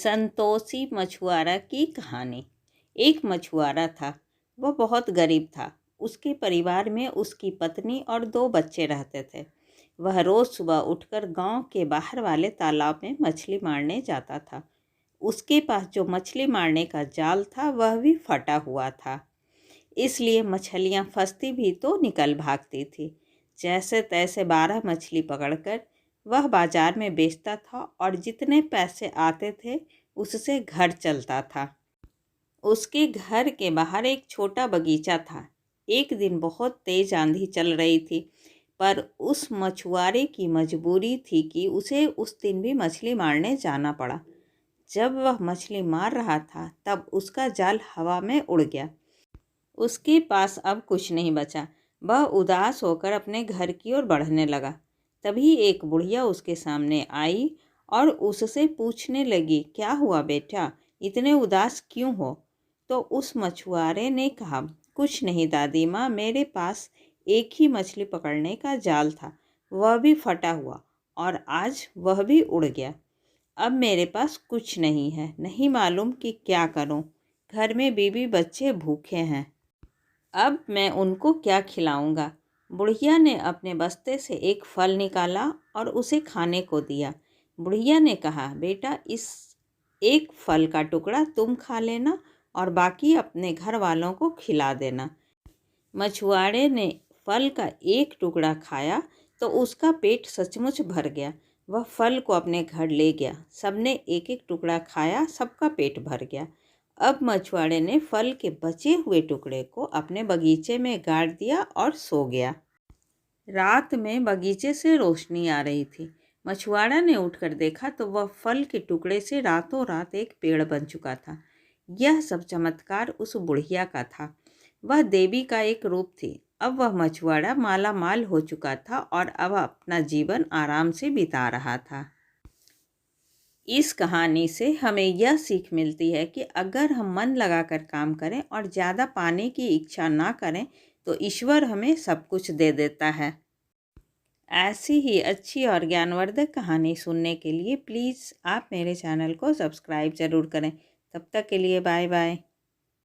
संतोषी मछुआरा की कहानी। एक मछुआरा था। वह बहुत गरीब था। उसके परिवार में उसकी पत्नी और 2 बच्चे रहते थे। वह रोज़ सुबह उठकर गांव के बाहर वाले तालाब में मछली मारने जाता था। उसके पास जो मछली मारने का जाल था वह भी फटा हुआ था, इसलिए मछलियां फंसती भी तो निकल भागती थी। जैसे तैसे 12 मछली पकड़कर वह बाजार में बेचता था और जितने पैसे आते थे उससे घर चलता था। उसके घर के बाहर एक छोटा बगीचा था। एक दिन बहुत तेज आंधी चल रही थी, पर उस मछुआरे की मजबूरी थी कि उसे उस दिन भी मछली मारने जाना पड़ा। जब वह मछली मार रहा था तब उसका जाल हवा में उड़ गया। उसके पास अब कुछ नहीं बचा। वह उदास होकर अपने घर की ओर बढ़ने लगा। तभी एक बुढ़िया उसके सामने आई और उससे पूछने लगी, क्या हुआ बेटा, इतने उदास क्यों हो? तो उस मछुआरे ने कहा, कुछ नहीं दादी माँ, मेरे पास एक ही मछली पकड़ने का जाल था, वह भी फटा हुआ और आज वह भी उड़ गया। अब मेरे पास कुछ नहीं है, नहीं मालूम कि क्या करूं। घर में बीवी बच्चे भूखे हैं, अब मैं उनको क्या खिलाऊंगा। बुढ़िया ने अपने बस्ते से एक फल निकाला और उसे खाने को दिया। बुढ़िया ने कहा, बेटा, इस एक फल का टुकड़ा तुम खा लेना और बाकी अपने घर वालों को खिला देना। मछुआरे ने फल का एक टुकड़ा खाया तो उसका पेट सचमुच भर गया। वह फल को अपने घर ले गया। सबने एक एक टुकड़ा खाया, सबका पेट भर गया। अब मछुआरे ने फल के बचे हुए टुकड़े को अपने बगीचे में गाड़ दिया और सो गया। रात में बगीचे से रोशनी आ रही थी। मछुआरा ने उठकर देखा तो वह फल के टुकड़े से रातों रात एक पेड़ बन चुका था। यह सब चमत्कार उस बुढ़िया का था। वह देवी का एक रूप थी। अब वह मछुआरा माला माल हो चुका था और अब अपना जीवन आराम से बिता रहा था। इस कहानी से हमें यह सीख मिलती है कि अगर हम मन लगाकर काम करें और ज़्यादा पाने की इच्छा ना करें तो ईश्वर हमें सब कुछ दे देता है। ऐसी ही अच्छी और ज्ञानवर्धक कहानी सुनने के लिए प्लीज़ आप मेरे चैनल को सब्सक्राइब ज़रूर करें। तब तक के लिए बाय बाय।